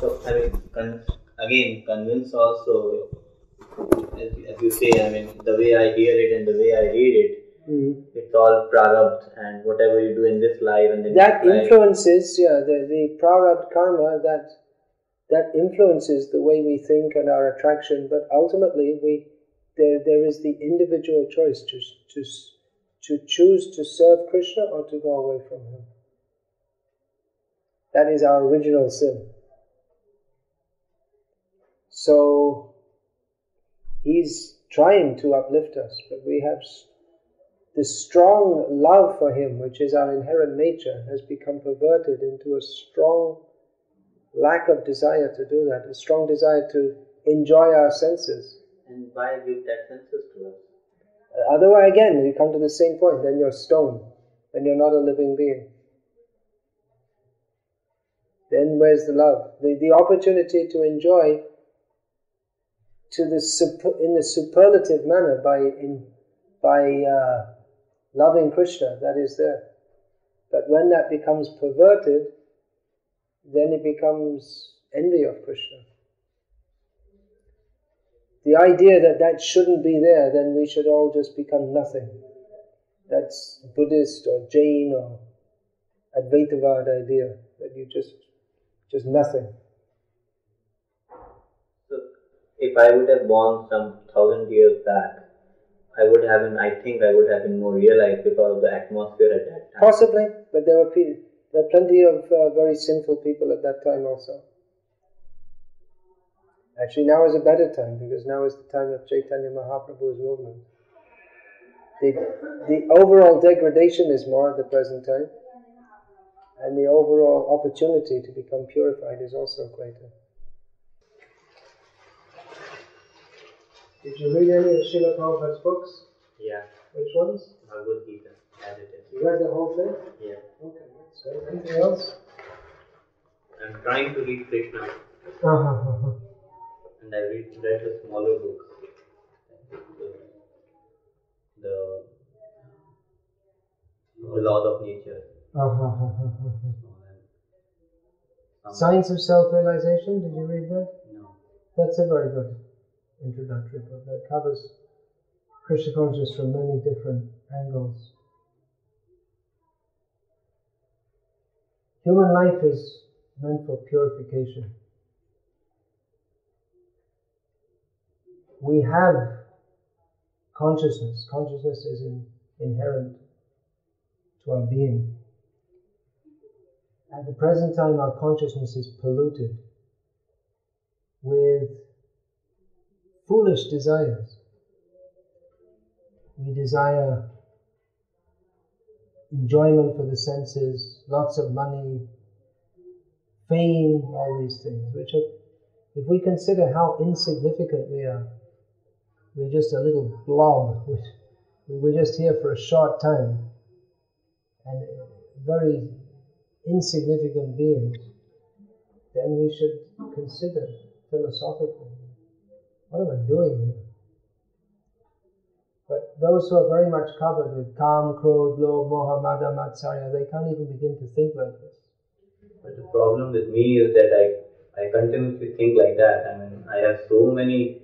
So, I mean, again, convince also, as you say, I mean, the way I hear it and the way I read it, it's all prarabdha, and whatever you do in this life and then that influences, the prarabdha karma, that influences the way we think and our attraction, but ultimately there is the individual choice to choose to serve Krishna or to go away from him. That is our original sin. So he's trying to uplift us, but we have the strong love for him, which is our inherent nature, has become perverted into a strong lack of desire to do that, a strong desire to enjoy our senses. And why give that senses to us? Otherwise, again, you come to the same point, then you're stone, then you're not a living being. Then where's the love? The opportunity to enjoy in the superlative manner by loving Krishna, that is there. But when that becomes perverted, then it becomes envy of Krishna. The idea that shouldn't be there, then we should all just become nothing. That's Buddhist or Jain or Advaitavad idea, that you just nothing. So, if I would have born some 1,000 years back, I think I would have been more realized because of the atmosphere at that time. Possibly, but there were plenty of very sinful people at that time also. Actually, now is a better time, because now is the time of Chaitanya Mahaprabhu's movement. The overall degradation is more at the present time, and the overall opportunity to become purified is also greater. Did you read any of Srila Prabhupada's books? Yeah. Which ones? Bhagavad Gita, as it is. You read the whole thing? Yeah. Okay, that's good. Anything else? I'm trying to read Krishna. And I read the smaller books. The laws of nature. Science of Self-Realization, did you read that? No. That's a very good introductory book that covers Krishna consciousness from many different angles. Human life is meant for purification. We have consciousness. Consciousness is inherent to our being. At the present time, our consciousness is polluted with foolish desires. We desire enjoyment for the senses, lots of money, fame, all these things, which are, if we consider how insignificant we are, we're just a little blob. We're just here for a short time, and very insignificant beings. Then we should consider philosophically, what am I doing here? But those who are very much covered with Kam, Krodh, Lobh, Moha, Mada, Matsarya, they can't even begin to think like this. But the problem with me is that I continuously think like that. I mean, I have so many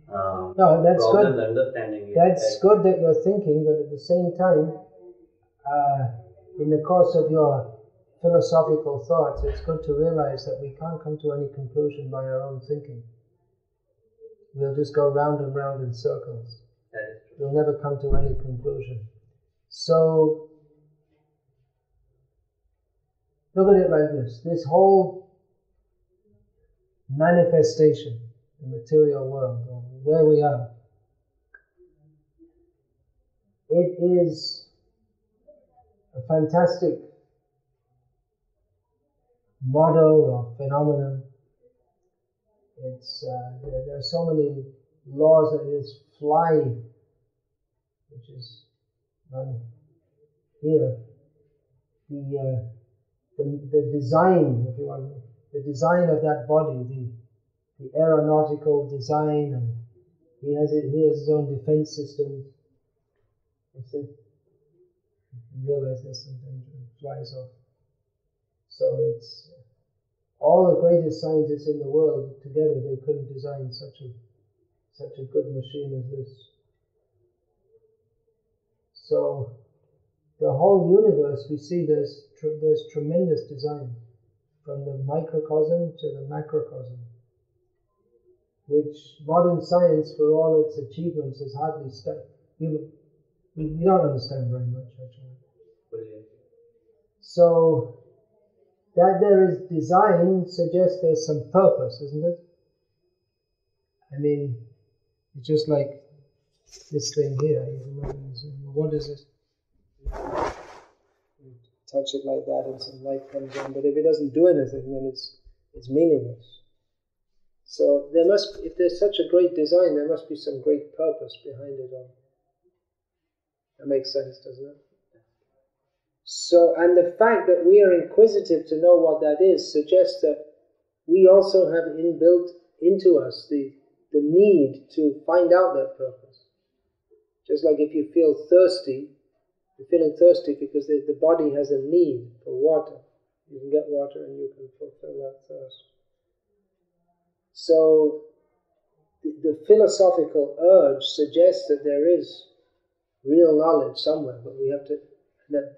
that's problems good. understanding it. That's good that you're thinking, but at the same time, in the course of your philosophical thoughts, it's good to realize that we can't come to any conclusion by our own thinking. We'll just go round and round in circles. We'll never come to any conclusion. So, look at it like this. This whole manifestation, the material world, or where we are, it is a fantastic model or phenomenon. It's there are so many laws that this fly, which is run here, the design, if you want, the design of that body, the aeronautical design, and he has his own defense system. You see, you realize there's some danger, it flies off. So it's all the greatest scientists in the world together, they couldn't design such a good machine as this. So the whole universe, we see there's tremendous design, from the microcosm to the macrocosm, which modern science, for all its achievements, has hardly studied. We don't understand very much, actually. Brilliant. So that there is design suggests there's some purpose, isn't it? I mean, it's just like this thing here. What is it? You touch it like that and some light comes on, but if it doesn't do anything, then it's meaningless. So if there's such a great design, there must be some great purpose behind it all. That makes sense, doesn't it? So, and the fact that we are inquisitive to know what that is suggests that we also have inbuilt into us the need to find out that purpose. Just like if you feel thirsty, you're feeling thirsty because the body has a need for water. You can get water and you can fulfill that thirst. So the philosophical urge suggests that there is real knowledge somewhere, but we have to, that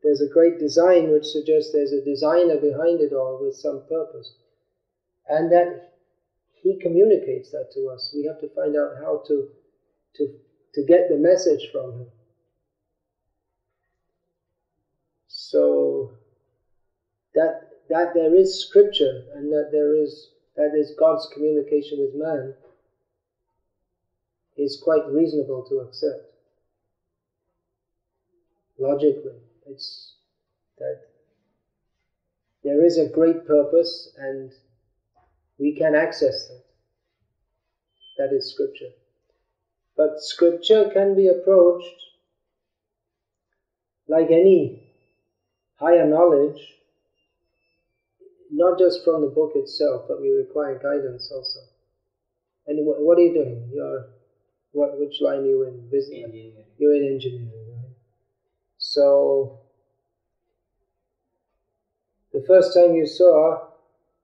there's a great design which suggests there's a designer behind it all with some purpose. And that he communicates that to us. We have to find out how to get the message from him. So that there is scripture and that is God's communication with man is quite reasonable to accept. Logically, it's that there is a great purpose and we can access that. That is scripture. But scripture can be approached like any higher knowledge, not just from the book itself, but we require guidance also. And what are you doing? Which line are you in? Business? Engineering. You're in engineering, right? So, the first time you saw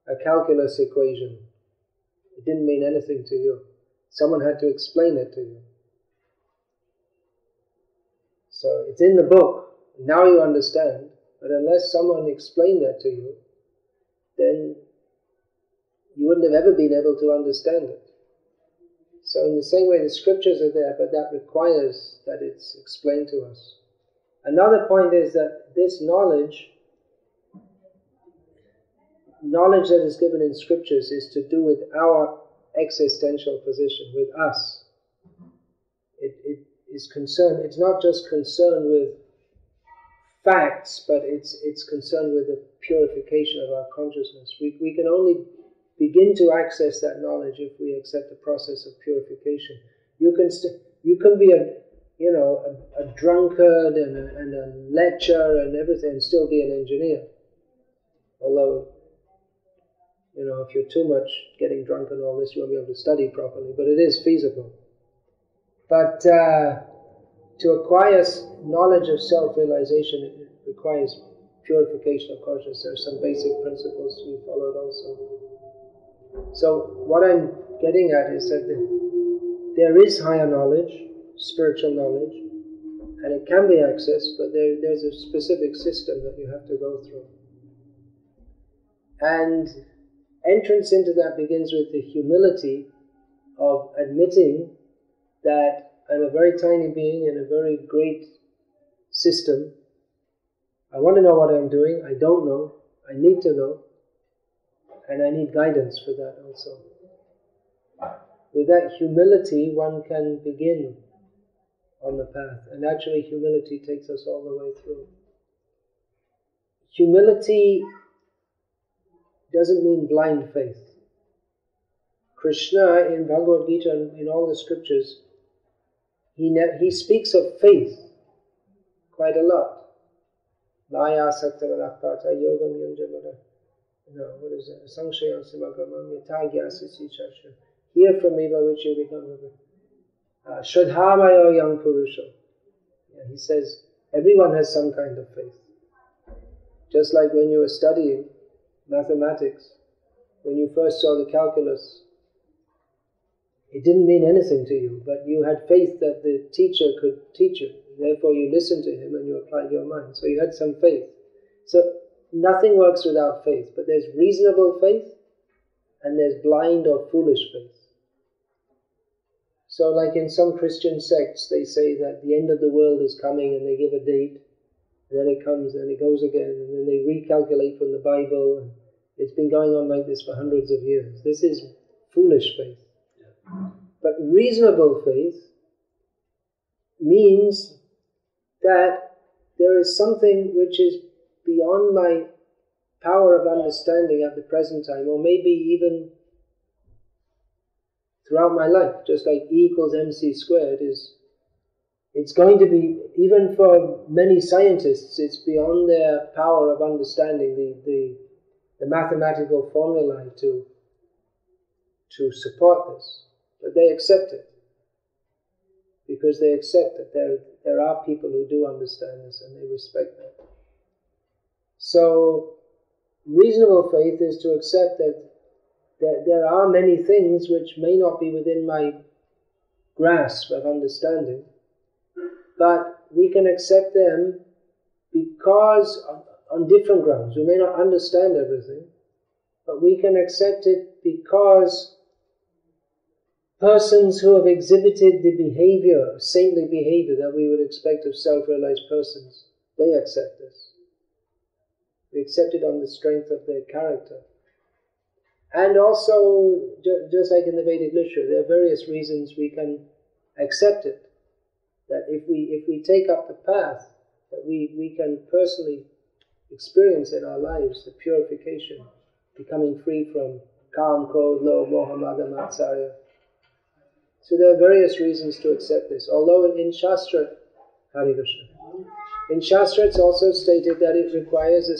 a calculus equation, it didn't mean anything to you. Someone had to explain it to you. So, it's in the book. Now you understand. But unless someone explained that to you, then you wouldn't have ever been able to understand it. So in the same way, the scriptures are there, but that requires that it's explained to us. Another point is that this knowledge that is given in scriptures is to do with our existential position, with us. It is concerned, it's not just concerned with facts, but it's concerned with the purification of our consciousness. We can only begin to access that knowledge if we accept the process of purification. You can be a drunkard and a lecher and everything and still be an engineer. Although, if you're too much getting drunk and all this, you won't be able to study properly, but it is feasible. But to acquire knowledge of self-realization, it requires purification of consciousness. There are some basic principles to be followed also. So what I'm getting at is that there is higher knowledge, spiritual knowledge, and it can be accessed, but there's a specific system that you have to go through. And entrance into that begins with the humility of admitting that I'm a very tiny being in a very great system. I want to know what I'm doing. I don't know. I need to know. And I need guidance for that also. With that humility, one can begin on the path. And actually, humility takes us all the way through. Humility doesn't mean blind faith. Krishna in Bhagavad Gita and in all the scriptures, he speaks of faith quite a lot. Maya saktavanakparta yogam yunjamara. What is that? Sangshayan samagramam yatagyasisi chasha. Hear from me by which you become Shraddhamayo young Purusha. He says, everyone has some kind of faith. Just like when you were studying mathematics, when you first saw the calculus, it didn't mean anything to you, but you had faith that the teacher could teach you. Therefore you listened to him and you applied your mind. So you had some faith. So nothing works without faith, but there's reasonable faith and there's blind or foolish faith. So like in some Christian sects, they say that the end of the world is coming and they give a date, and then it comes and it goes again, and then they recalculate from the Bible, and it's been going on like this for hundreds of years. This is foolish faith. But reasonable faith means that there is something which is beyond my power of understanding at the present time, or maybe even throughout my life, just like E equals mc squared it's going to be, even for many scientists, it's beyond their power of understanding the mathematical formulae to support this. But they accept it, because they accept that there are people who do understand this and they respect that. So, reasonable faith is to accept that there are many things which may not be within my grasp of understanding, but we can accept them because, on different grounds. We may not understand everything, but we can accept it because persons who have exhibited the behavior, saintly behavior that we would expect of self-realized persons, they accept this. We accept it on the strength of their character. And also, just like in the Vedic literature, there are various reasons we can accept it. That if we take up the path, that we can personally experience in our lives the purification, becoming free from Kam, Krodh, Lobh, Moha, Mada, Matsarya. So there are various reasons to accept this. Although in Shastra, Hare Krishna, in Shastra it's also stated that it requires a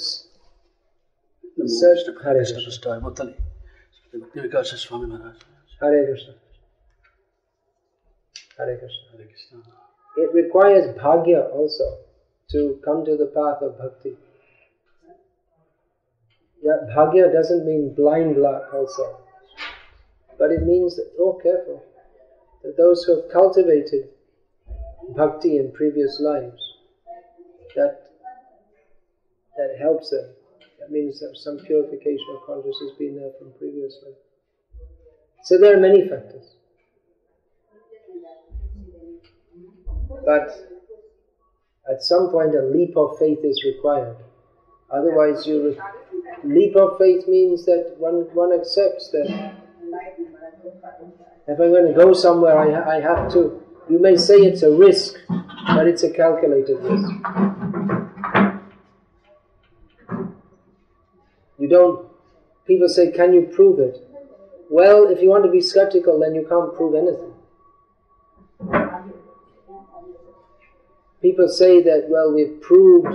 certain... Hare Krishna. Hare Krishna. Hare Krishna. Hare Krishna. It requires bhagya also to come to the path of bhakti. That bhagya doesn't mean blind luck also, but it means that, oh careful, that those who have cultivated bhakti in previous lives, that helps them. That means that some purification of consciousness has been there from previous life. So there are many factors. But at some point a leap of faith is required. Otherwise leap of faith means that one accepts that if I'm going to go somewhere I have to. You may say it's a risk, but it's a calculated risk. People say, can you prove it? Well, if you want to be skeptical, then you can't prove anything. People say that, well, we've proved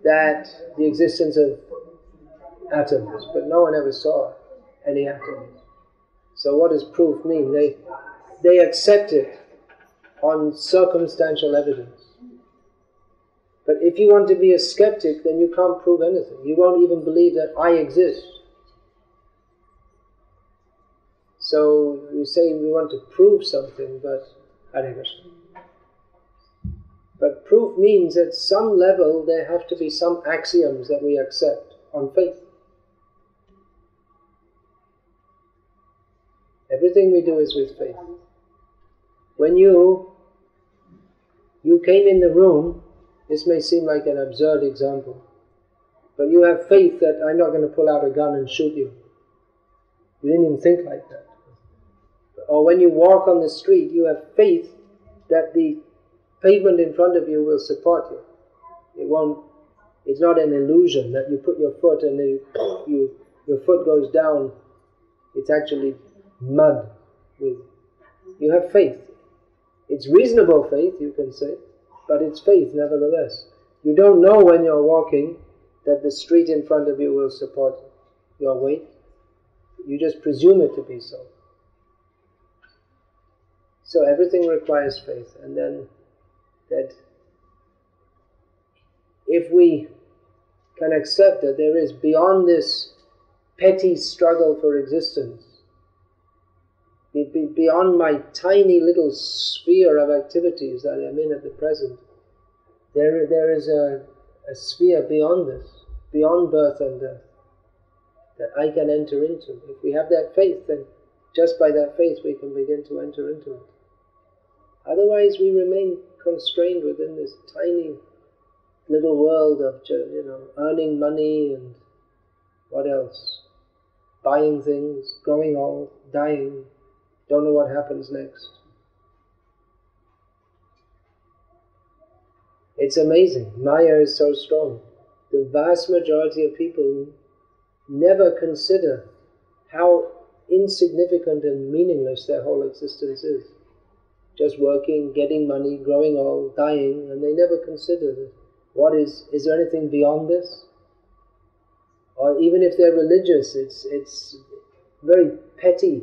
that the existence of atoms, but no one ever saw any atoms. So what does proof mean? They accept it on circumstantial evidence. But if you want to be a skeptic, then you can't prove anything. You won't even believe that I exist. So we say we want to prove something, but Hare Krishna. But proof means at some level there have to be some axioms that we accept on faith. Everything we do is with faith. When you came in the room, this may seem like an absurd example, but you have faith that I'm not going to pull out a gun and shoot you. You didn't even think like that. Or when you walk on the street, you have faith that the pavement in front of you will support you. It's not an illusion that you put your foot and then your foot goes down. It's actually mud. You have faith. It's reasonable faith, you can say, but it's faith nevertheless. You don't know when you're walking that the street in front of you will support your weight. You just presume it to be so. So everything requires faith, and then that if we can accept that there is beyond this petty struggle for existence, beyond my tiny little sphere of activities that I'm in at the present, there is a sphere beyond this, beyond birth and death, that I can enter into. If we have that faith, then just by that faith we can begin to enter into it. Otherwise we remain constrained within this tiny little world of, earning money and what else? Buying things, growing old, dying, don't know what happens next. It's amazing. Maya is so strong. The vast majority of people never consider how insignificant and meaningless their whole existence is. Just working, getting money, growing old, dying, and they never consider that. Is there anything beyond this? Or even if they're religious, it's very petty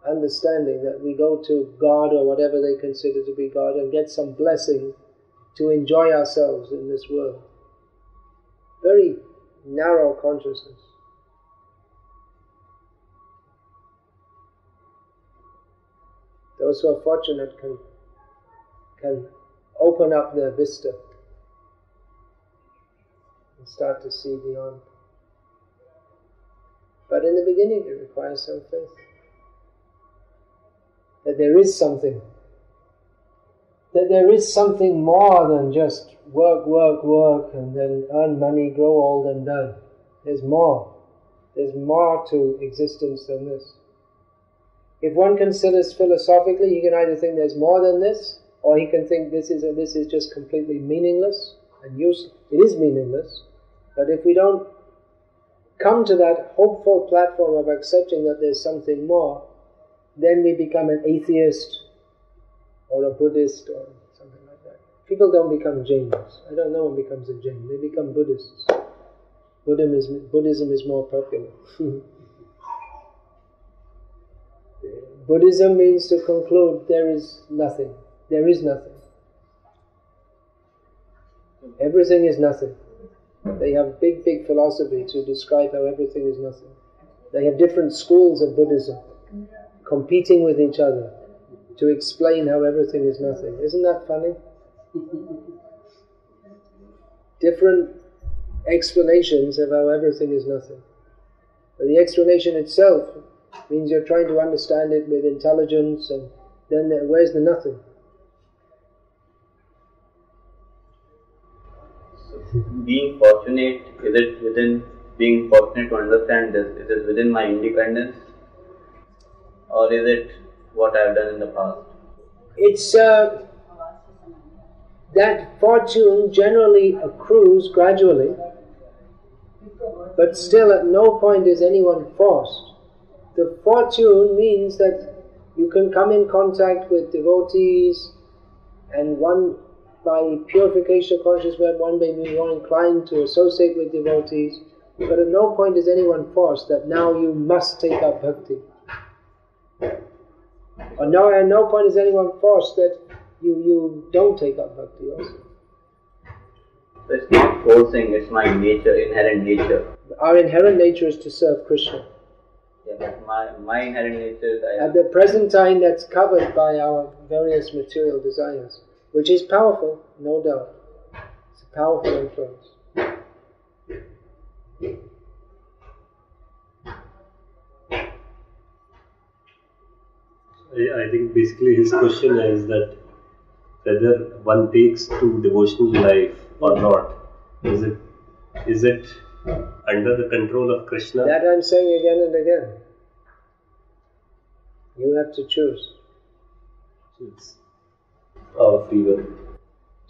understanding that we go to God or whatever they consider to be God and get some blessing to enjoy ourselves in this world. Very narrow consciousness. Those who are fortunate can open up their vista and start to see beyond. But in the beginning it requires some faith. That there is something. That there is something more than just work, work, work, and then earn money, grow old and die. There's more. There's more to existence than this. If one considers philosophically, he can either think there's more than this, or he can think this is just completely meaningless and useless. It is meaningless, but if we don't come to that hopeful platform of accepting that there's something more, then we become an atheist or a Buddhist or something like that. People don't become Jains. I don't know one becomes a Jain. They become Buddhists. Buddhism is more popular. Buddhism means to conclude there is nothing. There is nothing. Everything is nothing. They have big philosophy to describe how everything is nothing. They have different schools of Buddhism competing with each other to explain how everything is nothing. Isn't that funny? Different explanations of how everything is nothing. But the explanation itself means you're trying to understand it with intelligence, and then where's the nothing? So being fortunate, is it within being fortunate to understand this? Is it within my independence? Or is it what I've done in the past? It's that fortune generally accrues gradually, but still at no point is anyone forced. The fortune means that you can come in contact with devotees, and one, by purification of consciousness, one may be more inclined to associate with devotees, but at no point is anyone forced that now you must take up bhakti. Or at no point is anyone forced that you don't take up bhakti also. So it's not forcing, it's my nature, inherent nature. Our inherent nature is to serve Krishna. Yeah, but my inherent nature is at the present time that's covered by our various material desires, which is powerful, no doubt. It's a powerful influence. I think basically his question is that whether one takes to devotional life or not, is it under the control of Krishna? That I'm saying again and again. You have to choose. It's our free will.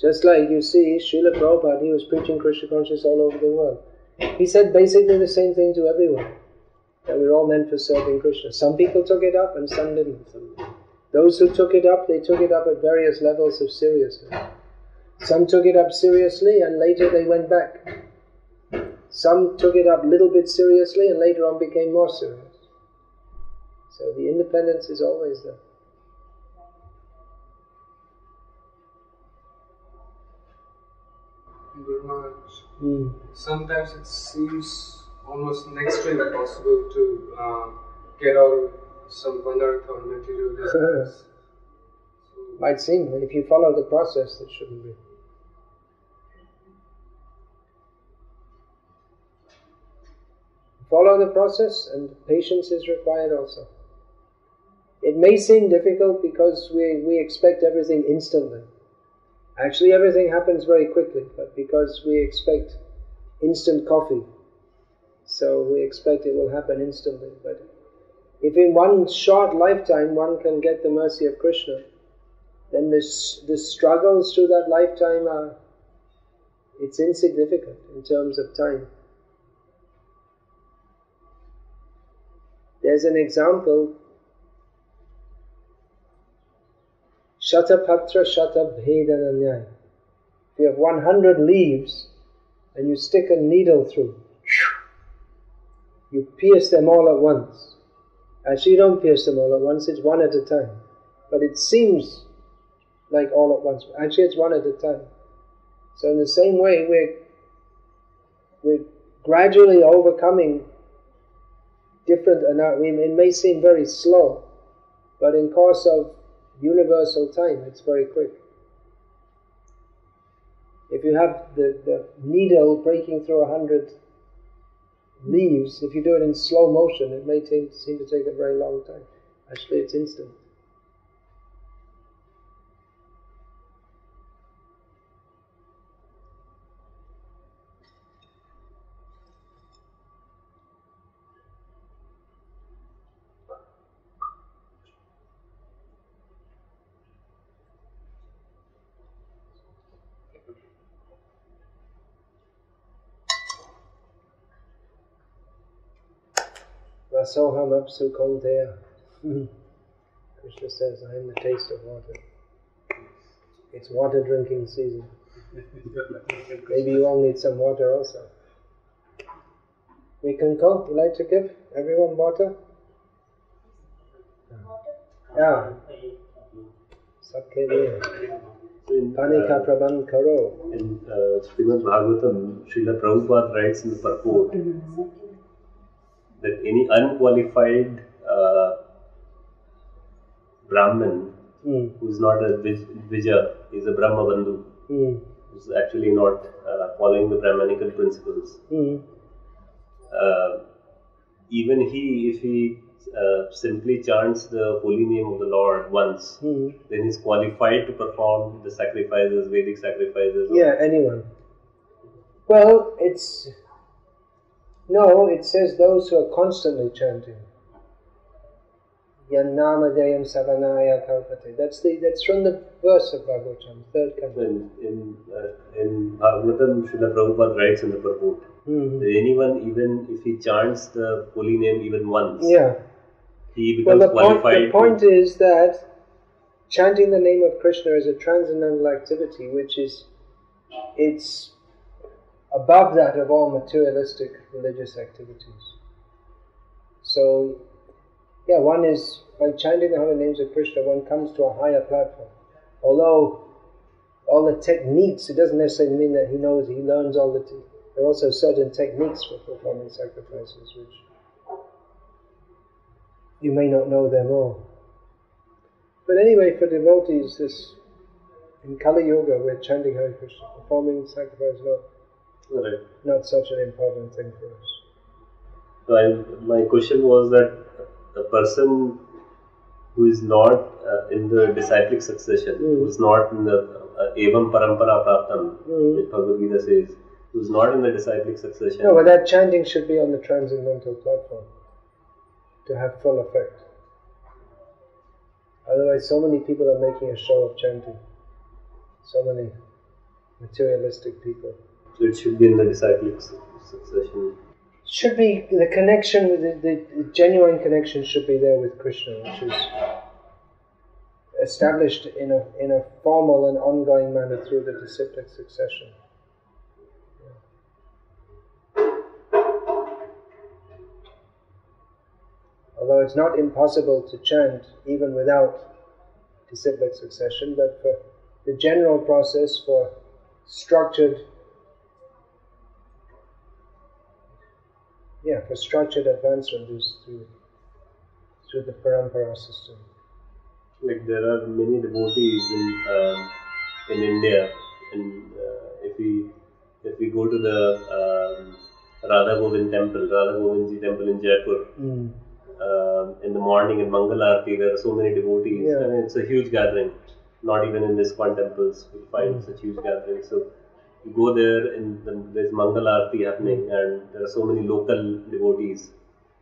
Just like you see, Srila Prabhupada, he was preaching Krishna consciousness all over the world. He said basically the same thing to everyone, that we're all meant for serving Krishna. Some people took it up and some didn't. Those who took it up, they took it up at various levels of seriousness. Some took it up seriously and later they went back. Some took it up a little bit seriously and later on became more serious. So the independence is always there. Guru Maharaj, sometimes it seems almost next to impossible to get out of some panartha or material desires. Might seem, if you follow the process, it shouldn't be. Follow the process, and patience is required also. It may seem difficult because we expect everything instantly. Actually, everything happens very quickly, but because we expect instant coffee, so we expect it will happen instantly. But if in one short lifetime one can get the mercy of Krishna, then the struggles through that lifetime it's insignificant in terms of time. There's an example, Shatapatra Shatabhedananyaya. If you have 100 leaves and you stick a needle through, you pierce them all at once. Actually, you don't pierce them all at once, it's one at a time. But it seems like all at once. Actually, it's one at a time. So in the same way, we're gradually overcoming different, it may seem very slow, but in course of universal time, it's very quick. If you have the needle breaking through 100 leaves, if you do it in slow motion, it may seem to take a very long time. Actually, it's instant. Rasoham apsu kaunteya. Krishna says, I am the taste of water. It's water drinking season. Maybe you all need some water also. We can go. Would you like to give everyone water? Yeah. Sabke liye. Panika prabandh karo. In Srimad Bhagavatam, Srila Prabhupada writes in the purport that any unqualified Brahmin who is not a Dvija, is a Brahma Bandhu, who is actually not following the Brahmanical principles. Even if he simply chants the holy name of the Lord once, then he is qualified to perform the sacrifices, Vedic sacrifices. Yeah, anyone. Well, it says those who are constantly chanting. Yannamadayam savanaya kalpate. That's from the verse of Bhagavatam, third canto. In Bhagavatam, Srila Prabhupada writes in the purport that anyone, even if he chants the holy name even once, he becomes qualified. The point is that chanting the name of Krishna is a transcendental activity, it's above that of all materialistic religious activities. So, one is, by chanting the holy names of Krishna, one comes to a higher platform. Although all the techniques, it doesn't necessarily mean that he learns all the there are also certain techniques for performing sacrifices which you may not know them all. But anyway, for devotees, in Kali Yuga, we're chanting Hare Krishna, performing sacrifice not such an important thing for us. So my question was that the person who is not in the disciplic succession, who is not in the Evam Parampara Praptam, which Bhagavad Gita says, who is not in the disciplic succession. No, but that chanting should be on the transcendental platform to have full effect. Otherwise, so many people are making a show of chanting. So many materialistic people. So it should be in the disciplic succession. Should be the connection with the genuine connection should be there with Krishna, which is established in a formal and ongoing manner through the disciplic succession. Although it's not impossible to chant even without disciplic succession, but for the general process for structured for structured advancement is through the parampara system. Like there are many devotees in India, and if we go to the Radha Govind temple, Radha Govindji temple in Jaipur, in the morning in Mangal Aarti, there are so many devotees. Yeah. I mean, it's a huge gathering. Not even in ISKCON temples we find such huge gatherings. So you go there, and there's Mangal Aarti happening, and there are so many local devotees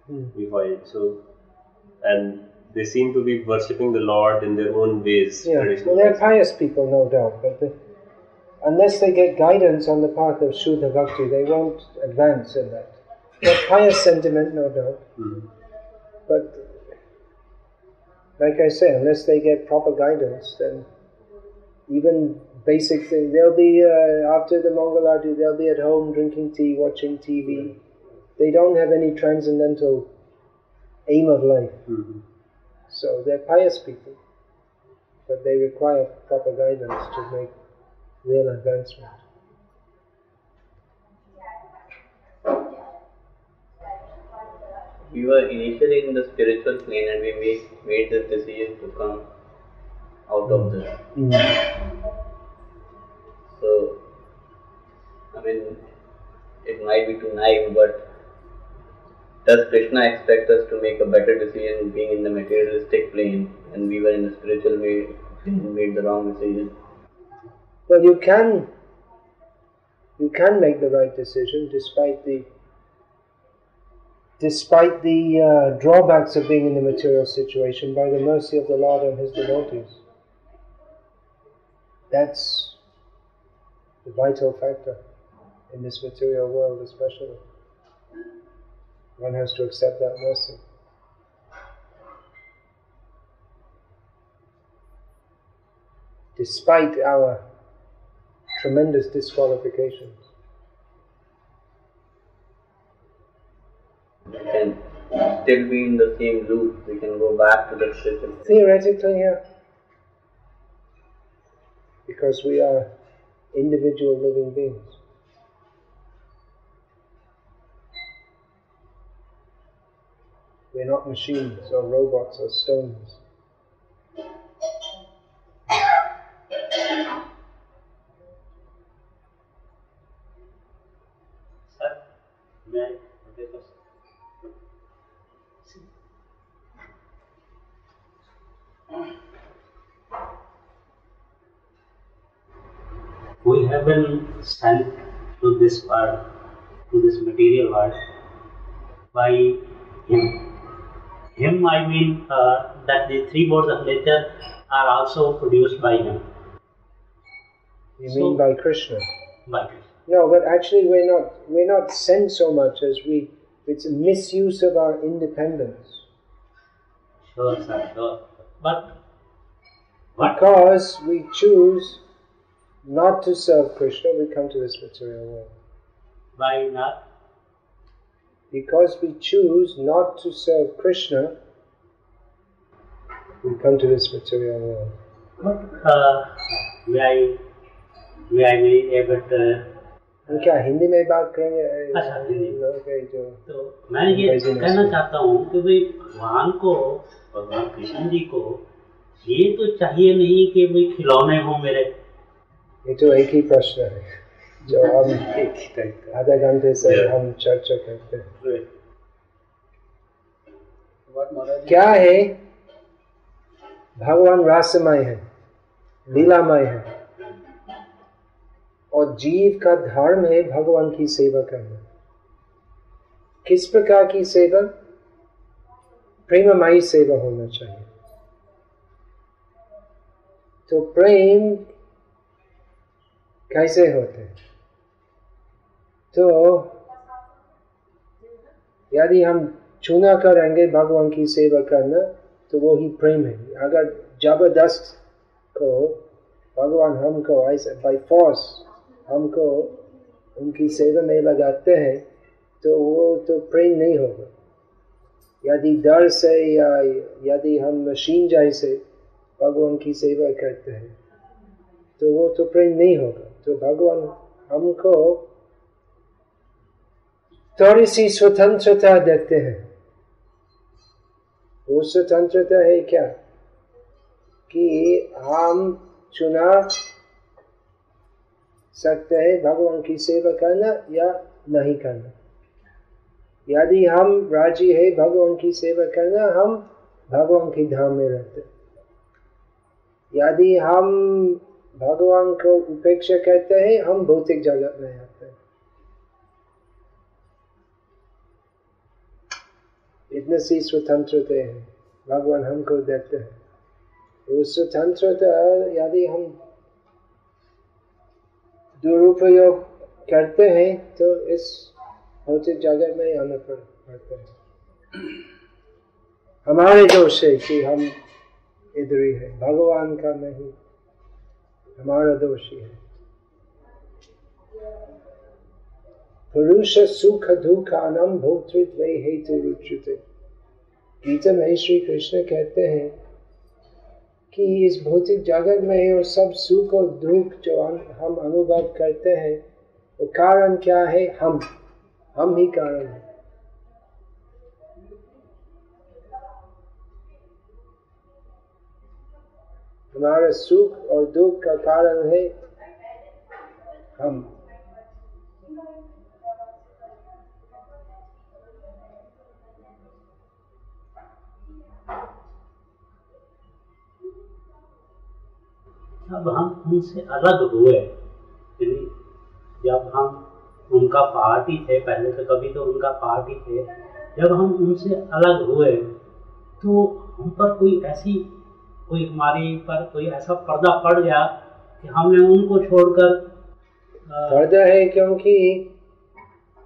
we find. So, and they seem to be worshipping the Lord in their own ways. Yeah, Traditional well, they're ways. pious people, no doubt, but unless they get guidance on the path of Shuddha Bhakti, they won't advance in that. But pious sentiment, no doubt. But, like I say, unless they get proper guidance, then even basic things, they'll be, after the Mangal Aarti, they'll be at home drinking tea, watching TV. They don't have any transcendental aim of life. So they're pious people, but they require proper guidance to make real advancement. We were initially in the spiritual plane, and we made this decision to come out of this. So, I mean, it might be too naive, but does Krishna expect us to make a better decision being in the materialistic plane, and we were in the spiritual plane and made the wrong decision? Well, you can make the right decision despite the drawbacks of being in the material situation by the mercy of the Lord and His devotees. That's the vital factor in this material world, especially. One has to accept that mercy. Despite our tremendous disqualifications. We can still be in the same loop. We can go back to the spiritual. Theoretically, yeah. Because we are individual living beings. We're not machines or robots or stones. Sir, may I take a We have been sent to this world, to this material world, by Him. Him, I mean that the three modes of nature are also produced by Him. You mean by Krishna? By Krishna. No, but actually we're not sent so much as it's a misuse of our independence. Sure, sir, sure. But what? Because we choose not to serve Krishna, we come to this material world. By not? Because we choose not to serve Krishna, we come to this material world. May I be able to... हम क्या हिंदी में बात करेंगे? अच्छा, Hindi. Okay, तो मैं ये कहना चाहता हूँ कि भाई भगवान कृष्ण जी को ये तो चाहिए नहीं कि भाई खिलौने हो मेरे। ये तो एक ही प्रश्न है जो हम आधा घंटे से हम चर्चा करते हैं। क्या है? भगवान रासमय है, लीलामय है, और जीव का धर्म है भगवान की सेवा करना। किस प्रकार की सेवा? प्रेममयी सेवा होना चाहिए। तो प्रेम कैसे होते? तो यदि हम चुना करेंगे भगवान की सेवा करना, तो वो ही प्रेम है। अगर जबरदस्त को भगवान हमको ऐसे बाय फोर्स हमको उनकी सेवा में लगाते हैं, तो वो तो प्रेम नहीं होगा। यदि डर से या यदि हम मशीन जैसे भगवान की सेवा करते हैं, तो वो तो प्रेम नहीं होगा। तो भगवान हमको थोड़ी सी स्वतंत्रता देते हैं। वो स्वतंत्रता है क्या कि हम चुना सकते हैं भगवान की सेवा करना या नहीं करना। यदि हम राजी है भगवान की सेवा करना, हम भगवान की धाम में रहते। यदि हम भगवान को उपेक्षा करते हैं, हम भौतिक जगत में आते हैं। इतनी सी स्वतंत्रता है भगवान हमको देते हैं। वो स्वतंत्रता यदि हम दुरुपयोग करते हैं तो इस भौतिक जगत में आना पड़ता है। हमारे दोष है कि हम इधर ही है, भगवान का नहीं, हमारा दोष ही है। पुरुष सुख दुखानां भोक्तृत्वे हेतु रुच्यते। गीता में श्री कृष्ण कहते हैं कि इस भौतिक जगत में और सब सुख और दुख जो हम अनुभव करते हैं, वो कारण क्या है? हम ही कारण है। हमारा सुख और दुख का कारण है हम। जब हम उनसे अलग हुए, यानी जब हम उनका पार्ट ही थे, पहले तो कभी तो उनका पार्ट ही थे, जब हम उनसे अलग हुए तो हम पर कोई हमारे पर कोई ऐसा पर्दा पड़ गया कि हमने उनको छोड़कर पर्दा है क्योंकि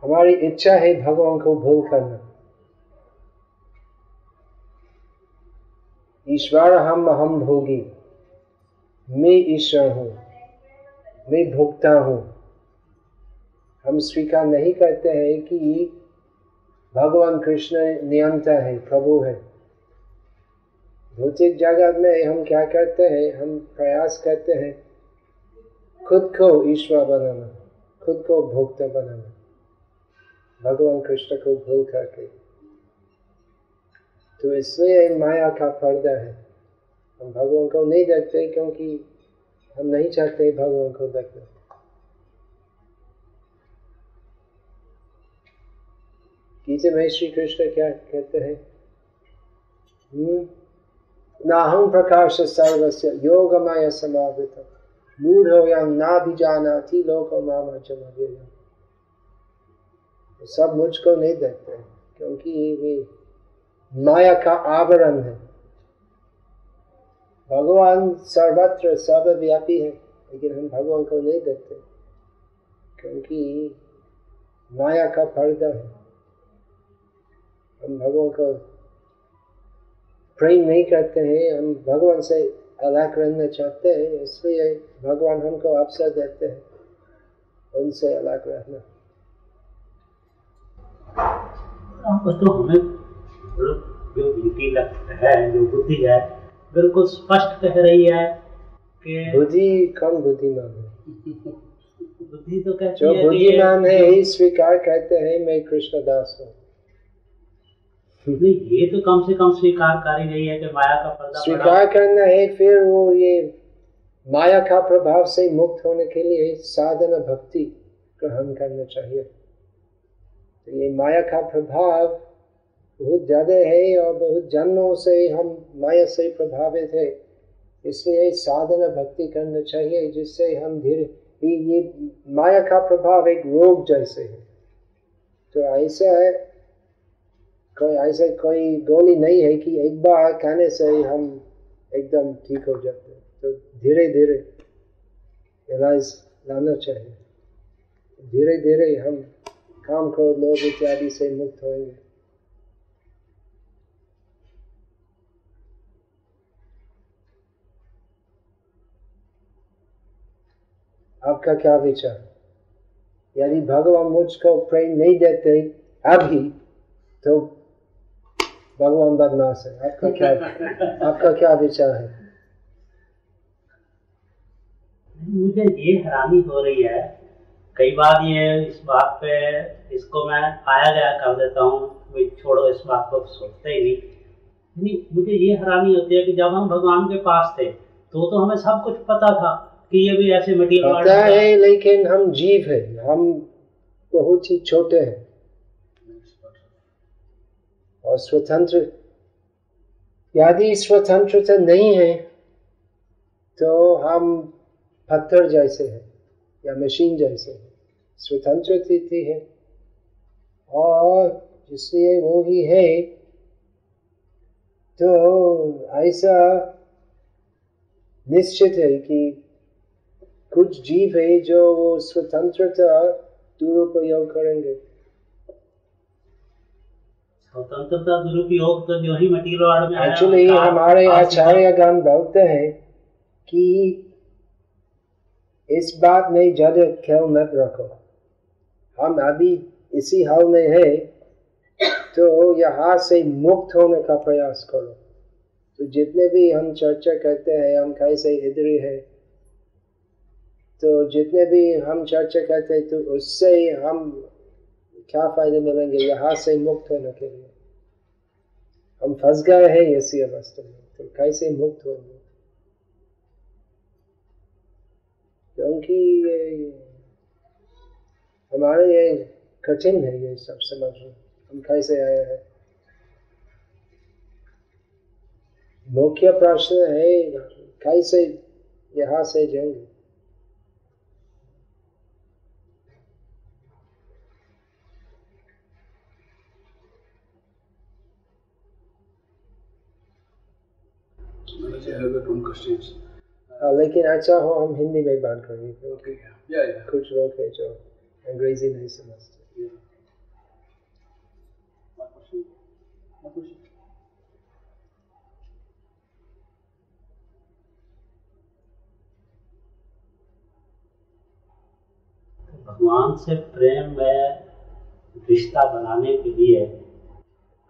हमारी इच्छा है भगवान को भूल करना। ईश्वर हम भोगी, मैं ईश्वर हूँ, मैं भोक्ता हूँ। हम स्वीकार नहीं करते हैं कि भगवान कृष्ण नियंता है, प्रभु है। भौतिक जगत में हम क्या करते हैं? हम प्रयास करते हैं खुद को ईश्वर बनाना, खुद को भोक्ता बनाना, भगवान कृष्ण को भूल करके। तो इसलिए माया का पर्दा है। हम भगवान को नहीं देखते क्योंकि हम नहीं चाहते भगवान को देखना। गीता में श्री कृष्ण क्या कहते हैं? नाहं प्रकाश सर्वस्य योगमय समावृतम् मूढ़ोऽयं नाभिजानाति लोको माम अव्ययम्। सब मुझको नहीं देखते क्योंकि वे माया का आवरण है। भगवान सर्वत्र सर्वव्यापी है, लेकिन हम भगवान को नहीं देखते क्योंकि माया का पर्दा है। हम भगवान को प्रेम नहीं करते हैं, हम भगवान से अलग रहना चाहते हैं, इसलिए भगवान हमको अवसर देते हैं उनसे अलग रहना। तो हमें जो इंटेलेक्ट है, जो बुद्धि है, बिल्कुल स्पष्ट कह रही है कि बुद्धि कौन बुद्धिमान है? बुद्धि तो कहती जो है बुद्धिमान है ही स्वीकार करते हैं मैं कृष्णदास हूँ। नहीं, ये तो कम से कम स्वीकार कर ही नहीं है कि माया का पर्दा स्वीकार करना है। फिर वो ये माया का प्रभाव से मुक्त होने के लिए साधना भक्ति ग्रहण करना चाहिए। तो ये माया का प्रभाव बहुत ज्यादा है और बहुत जन्मों से हम माया से प्रभावित है, इसलिए साधना भक्ति करना चाहिए जिससे हम धीरे। ये माया का प्रभाव एक रोग जैसे है, तो ऐसा है कोई गोली नहीं है कि एक बार खाने से हम एकदम ठीक हो जाते हैं। तो धीरे धीरे इलाज लाना चाहिए। धीरे धीरे हम काम क्रोध लोभ इत्यादि से मुक्त होंगे। आपका क्या विचार? यदि भगवान मुझको प्रेम नहीं देते अभी तो भगवान बदमाश है। आपका क्या विचार है? मुझे ये हैरानी हो रही है, कई बार ये इस बात पे इसको मैं आया गया कर देता हूँ, भाई छोड़ो इस बात को, सोचते ही नहीं। मुझे ये हैरानी होती है कि जब हम भगवान के पास थे तो हमें सब कुछ पता था कि ये भी ऐसे मटीरियल पता है, लेकिन हम जीव हैं, हम बहुत ही छोटे हैं और स्वतंत्र। यदि स्वतंत्रता नहीं है तो हम पत्थर जैसे हैं या मशीन जैसे हैं। स्वतंत्रता है और इसलिए वो ही है। तो ऐसा निश्चित है कि कुछ जीव है जो वो स्वतंत्रता दुरुपयोग करेंगे। स्वतंत्रता दुरुपयोग तो जो ही मटीरियल वर्ल्ड में एक्चुअली हमारे आचार्यगण बोलते हैं कि इस बात में ज्यादा ख्याल मत रखो, हम अभी इसी हाल में है, तो यहाँ से मुक्त होने का प्रयास करो। तो जितने भी हम चर्चा करते हैं हम कैसे इधर ही है, तो जितने भी हम चर्चा करते हैं तो उससे हम क्या फायदे मिलेंगे यहाँ से मुक्त होने के लिए? हम फंस गए हैं ऐसी अवस्था में, तो कैसे मुक्त होंगे? क्योंकि हमारे ये कठिन है ये सब समझना, हम कैसे आए हैं। मुख्य प्रश्न है कैसे यहाँ से जाएंगे। लेकिन अच्छा हो हम हिंदी में बात करेंगे क्योंकि कुछ लोग हैं जो अंग्रेजी नहीं समझते। भगवान से प्रेम में रिश्ता बनाने के लिए,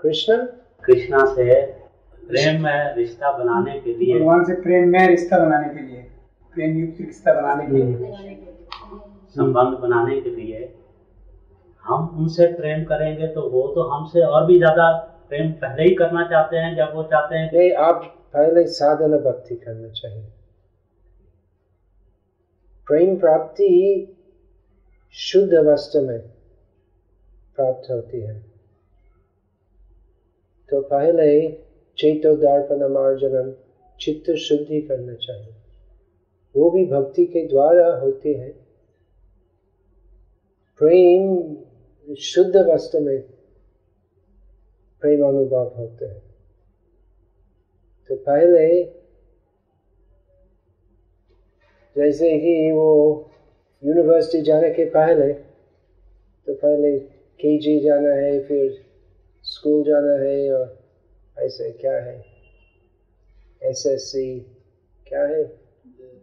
कृष्णा से प्रेम में रिश्ता बनाने के लिए, भगवान से प्रेम में रिश्ता बनाने के लिए, प्रेम युक्त रिश्ता बनाने के लिए, संबंध बनाने के लिए हम उनसे प्रेम करेंगे तो वो तो हमसे और भी ज्यादा प्रेम पहले ही करना चाहते हैं जब वो चाहते हैं। नहीं, आप पहले साधना भक्ति करना चाहिए। प्रेम प्राप्ति शुद्ध अवस्था में प्राप्त होती है। तो पहले चेतो दर्पणमार्जनम, चित्त शुद्धि करना चाहिए। वो भी भक्ति के द्वारा होती है। प्रेम शुद्ध अवस्था में प्रेम अनुभव होते हैं। तो पहले जैसे कि वो यूनिवर्सिटी जाने के पहले तो पहले केजी जाना है, फिर स्कूल जाना है, और ऐसे क्या है एसएससी, क्या है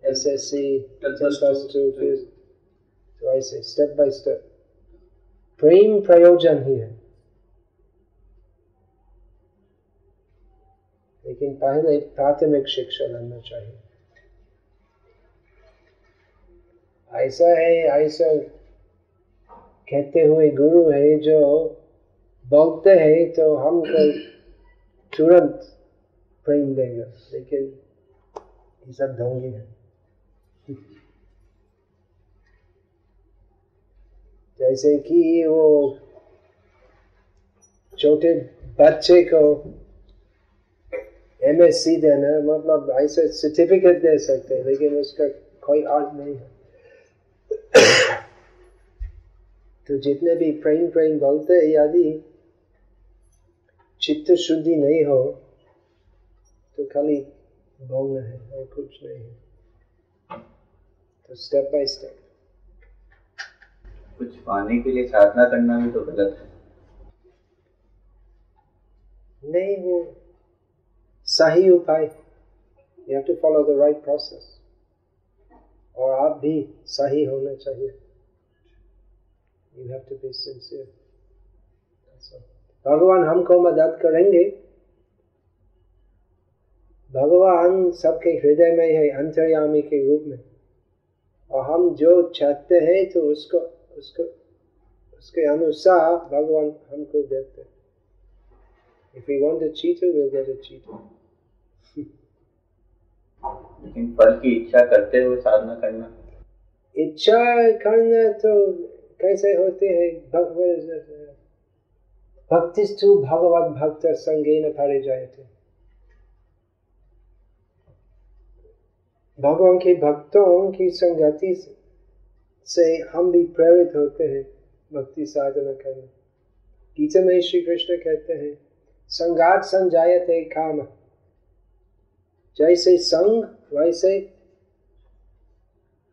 एसएससी, फिर तो ऐसे स्टेप बाय स्टेप। प्रेम प्रयोजन ही है, लेकिन पहले प्राथमिक शिक्षा लेना चाहिए। ऐसा है, ऐसा कहते हुए गुरु है जो बोलते हैं तो हमको तुरंत प्रेम देगा, लेकिन ये सब ढोंगी है। जैसे कि वो छोटे बच्चे को एमएससी देना, मतलब ऐसे सर्टिफिकेट दे सकते हैं, लेकिन उसका कोई अर्थ नहीं है। तो जितने भी प्रेम बोलते हैं, यदि चित्त शुद्धि नहीं हो तो खाली बोलना है और कुछ नहीं है। तो स्टेप बाय स्टेप। कुछ पाने के लिए साधना करना भी तो गलत है। नहीं, वो सही उपाय, you have to follow the right process, और आप भी सही होना चाहिए। You have to be sincere. भगवान हमको मदद करेंगे। भगवान सबके हृदय में है, अंतर्यामी के रूप में, और हम जो चाहते हैं तो उसको उसके अनुसार भगवान हमको देते हैं. If we want a cheetah, we'll get a cheetah. लेकिन फल की इच्छा करते हुए साधना करना, इच्छा करना तो कैसे होते हैं? भक्तिस्तु भगवत भक्त संगेन परिजायते. भगवान के भक्तों की संगति से हम भी प्रेरित होते हैं भक्ति साधना करने. गीता में श्री कृष्ण कहते हैं संगात संजायते काम. जैसे संग वैसे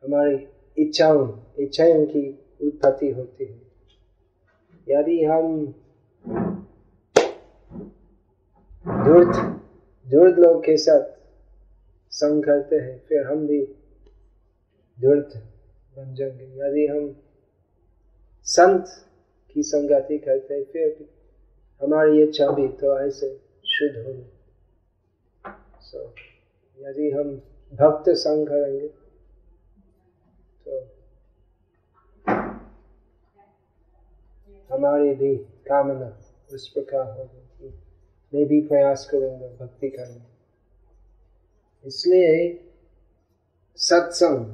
हमारी इच्छाओं की उत्पत्ति होती है. यदि हम धूर्त लोग के साथ संग करते हैं फिर हम भी धूर्त बन जाएंगे. यदि हम संत की संगति करते हैं फिर हमारी इच्छा भी तो ऐसे शुद्ध होगी. यदि हम भक्त संग करेंगे तो हमारी भी कामना उस प्रकार होगी कि मैं भी प्रयास करूंगा भक्ति करने. इसलिए सत्संग,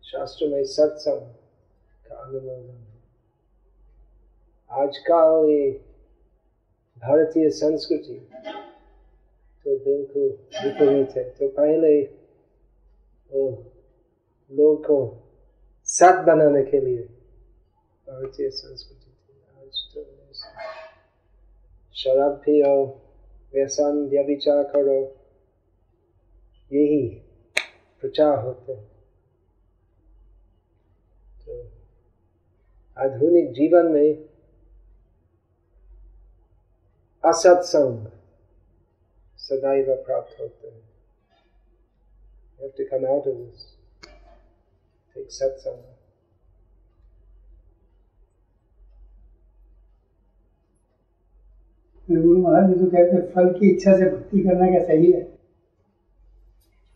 शास्त्र में सत्संग का अनुमोदन है. आजकल ये भारतीय संस्कृति तो बिल्कुल विपरीत है. तो पहले लोग को साथ बनाने के लिए भारतीय संस्कृति थी. आज तो शराब पियो, व्यसन व्यभिचार करो, यही प्रचार होते हैं. तो आधुनिक जीवन में असत्संग सदैव प्राप्त होते हैं. You have to come out of this. Take satsang. Guru Maharaj जी तो कहते हैं फल की इच्छा से भक्ति करना क्या सही है?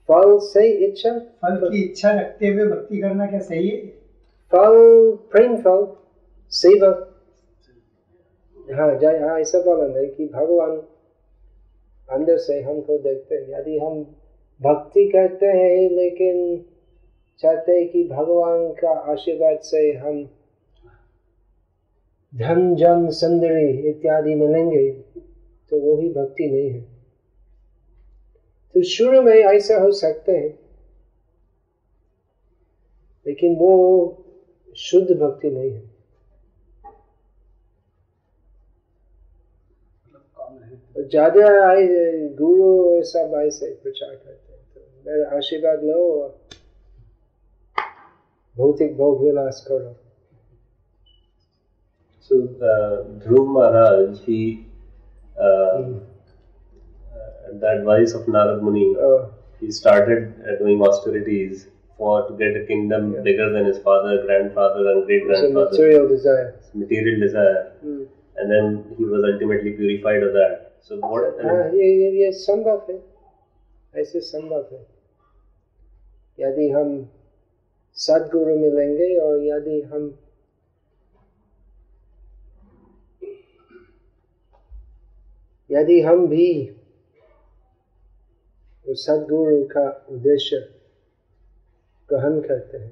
फल से इच्छा, फल की इच्छा रखते हुए भक्ति करना क्या सही है? फल प्रेम फल सेवा. हाँ ऐसा बोला नहीं कि भगवान अंदर से हमको देखते हैं. यदि हम भक्ति करते हैं लेकिन चाहते हैं कि भगवान का आशीर्वाद से हम धन जन सुंदरी इत्यादि मिलेंगे तो वो ही भक्ति नहीं है. तो शुरू में ऐसा हो सकते हैं लेकिन वो शुद्ध भक्ति नहीं है. ज्यादा गुरु और सब ऐसे प्रचार करते हैं तो मेरा आशीर्वाद लो और भौतिक भोग विलास करो. So Dhruv Maharaj, at the advice of Narad Muni, he started doing austerities to get a kingdom bigger than his father, grandfather, and great grandfather. Material desire. Material desire, and then he was ultimately purified of that. So what? ये संभव है, ऐसे संभव है. यदि हम सद्गुरु मिलेंगे और यदि हम भी उस सद्गुरु का उद्देश्य ग्रहण करते हैं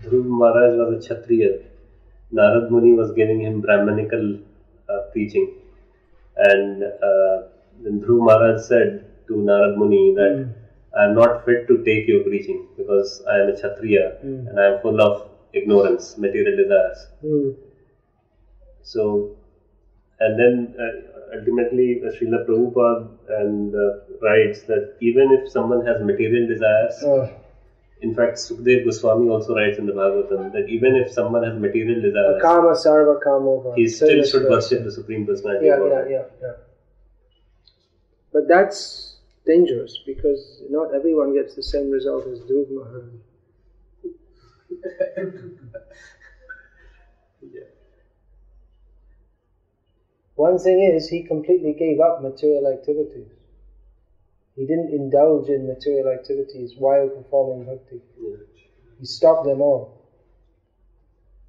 Dhruv Maharaj was a Kshatriya. Narad Muni was giving him Brahmanical preaching, and then Dhruv Maharaj said to Narad Muni that I am not fit to take your preaching because I am a Kshatriya and I am full of ignorance, material desires. So, and then ultimately Srila Prabhupada writes that even if someone has material desires, in fact Sukdev Goswami also writes in the Bhagavatam that even if someone has material desires, Kama sarva kamo, he still should worship the Supreme Personality of Godhead. Yeah. But that's dangerous because not everyone gets the same result as Dhruv Maharaj. One thing is, he completely gave up material activities. He didn't indulge in material activities while performing bhakti. He stopped them all.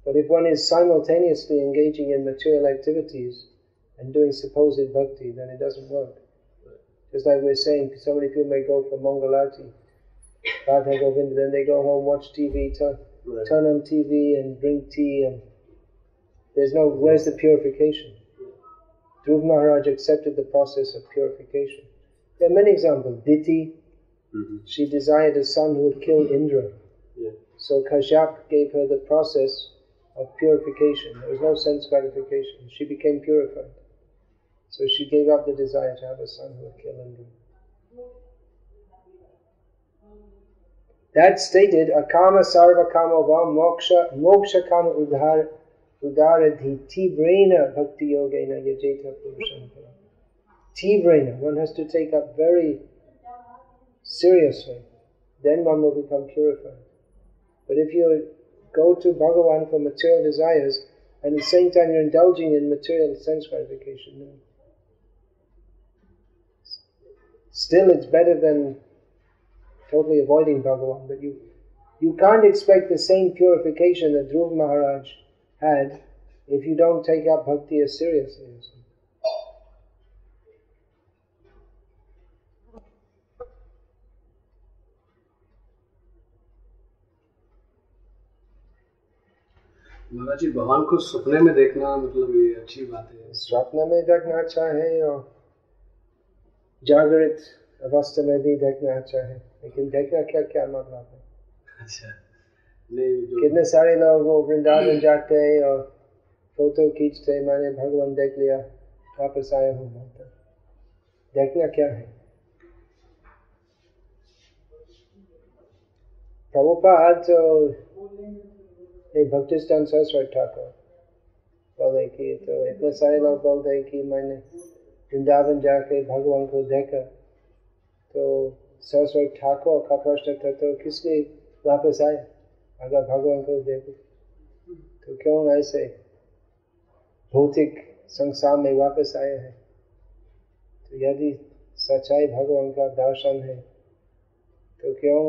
But if one is simultaneously engaging in material activities and doing supposed bhakti, then it doesn't work. Just like we're saying, so many people may go for Mangalarti, Radha Govinda, then they go home, watch TV, turn on TV and drink tea, and where's the purification? Dhruva Maharaj accepted the process of purification. There are many examples. Diti, she desired a son who would kill Indra. So Kashyap gave her the process of purification. There was no sense gratification. She became purified. So she gave up the desire to have a son who would kill Indra. That stated, akama sarva kama va moksha kama udaradhi tibrena bhakti yogena yajeta purusham. Tibrena, one has to take up very seriously. Then one will become purified. But if you go to Bhagavan for material desires, and at the same time you're indulging in material sense gratification, then still it's better than totally avoiding Bhagavan. But you can't expect the same purification that Dhruva Maharaj had if you don't take up bhakti as seriously. महाराज जी, भगवान को सपने में देखना मतलब ये अच्छी बात है। स्वप्न में देखना अच्छा है और जागृत अवस्था में भी देखना अच्छा है, लेकिन देखना क्या क्या मतलब है? अच्छा, नहीं कितने सारे लोग वो वृंदावन जाते हैं और फोटो खींचते, मैंने भगवान देख लिया, वापस आया हूँ, बोलते देखना क्या है? प्रभुपाद तो भक्तिस्थान सरस्वती ठाकुर बोले कि तो इतने सारे लोग बोलते हैं कि मैंने वृंदावन जाके भगवान को देखा, तो सरस्वती ठाकुर का प्रश्न था तो किस लिए वापस आए अगर भगवान को देखो? तो क्यों ऐसे भौतिक संसार में वापस आए हैं? तो यदि सच्चाई भगवान का दर्शन है तो क्यों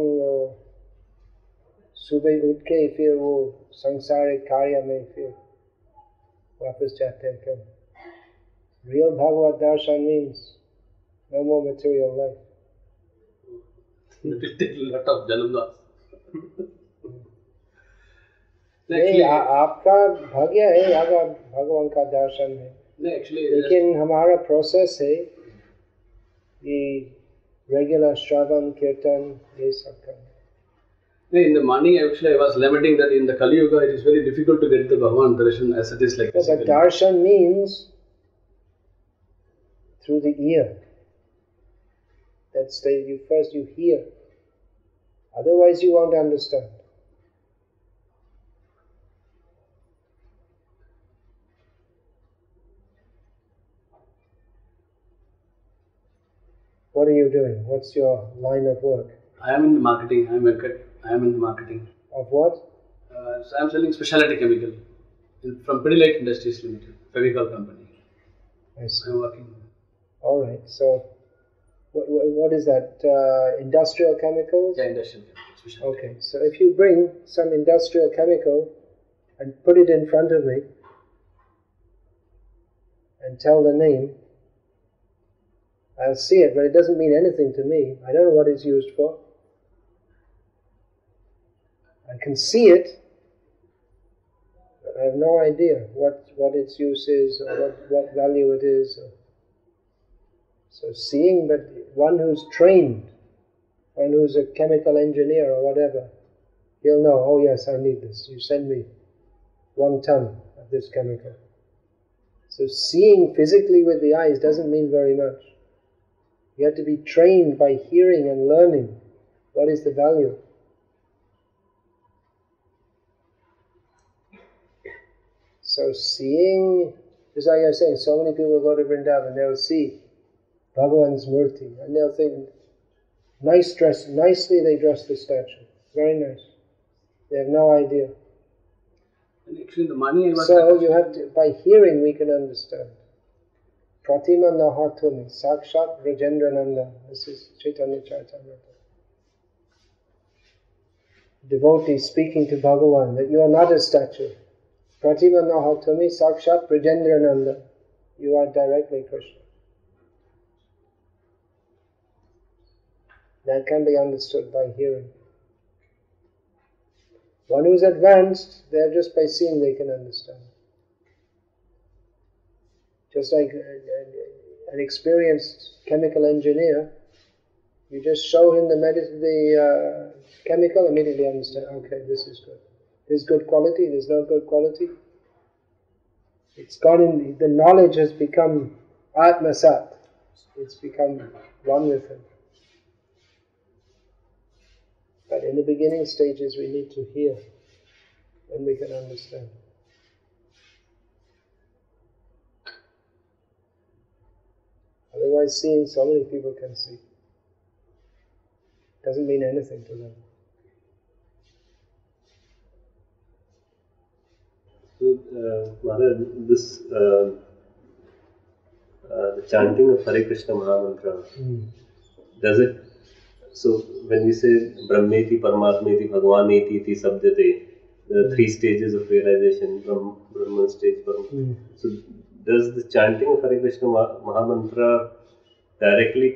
सुबह उठ के फिर वो संसारिक कार्य में फिर वापस जाते हैं? क्यों? Real Bhagavad darshan means no more material life. It will take a lot of janmas. नहीं, आपका भाग्य है अगर भगवान का दर्शन है, लेकिन हमारा प्रोसेस है ये रेगुलर श्रवण कीर्तन ये सब करना। In the morning, actually, I was lamenting that in the Kali Yuga, it is very difficult to get the Bhagavan darshan as it is like this. But darshan means through the ear. That's you first you hear. Otherwise, you won't understand. What are you doing? What's your line of work? I am in the marketing. I am in the marketing. Of what? So I am selling specialty chemical from Pidilite Industries Limited, Fevicol company. I see. I am working. All right. So, what is that? Industrial chemicals? Yeah, industrial chemical. Specialty. Okay. So if you bring some industrial chemical and put it in front of me and tell the name, I'll see it, but it doesn't mean anything to me. I don't know what it's used for. I can see it, but I have no idea what its use is or what value it is. So seeing, but one who's trained, one who's a chemical engineer or whatever, he'll know, oh yes, I need this. You send me 1 ton of this chemical. So seeing physically with the eyes doesn't mean very much. You have to be trained by hearing and learning what is the value. So seeing, just like I was saying, so many people go to Vrindavan, they'll see Bhagavan's murti, and they'll think, nicely they dress the statue, very nice. They have no idea. And actually the money I was... So you have to, by hearing we can understand. Pratima Nahatumi, Sakshat Brajendrananda. This is Chaitanya Charitamrita. Devotee speaking to Bhagavan that you are not a statue. Pratima Nahatumi, Sakshat Brajendrananda. You are directly Krishna. That can be understood by hearing. One who is advanced, there just by seeing they can understand. Just like an experienced chemical engineer, you just show him the chemical, immediately understand, okay, this is good. There's good quality, there's not good quality. It's gone in, the knowledge has become Atmasat. It's become one with him. But in the beginning stages we need to hear, and we can understand. Otherwise, seeing, so many people can see. Doesn't mean anything to them. So, Maharaj, this the chanting of Hare Krishna Mahamantra, does it? So when we say Brahmeti, Paramatmeti, Bhagavaneti, Iti Sabdyate, the three stages of realization from Brahman stage. So does the chanting of Hare Krishna Mahamantra directly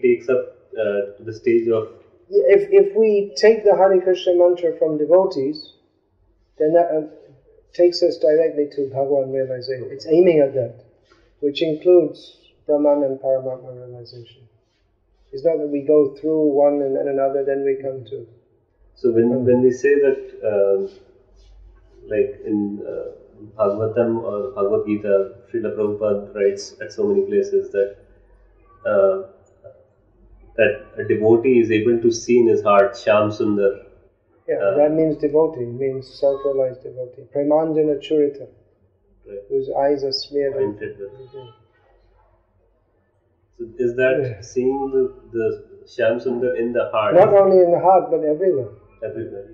takes up to the stage of? If we take the Hare Krishna mantra from devotees, then that takes us directly to Bhagavan realization. It's aiming at that, which includes Brahman and Paramatma realization. It's not that we go through one and then another, then we come to. So when we say that, like in Bhagavatam or Bhagavad Gita, Srila Prabhupada writes at so many places that that a devotee is able to see in his heart Shyam Sundar. Yeah, that means devotee, means self-realized devotee. Premanjana Churita, Right. whose eyes are smeared. Pointed with. So is that seeing the Shyam Sundar in the heart? Not only in the heart, but everywhere. Everywhere.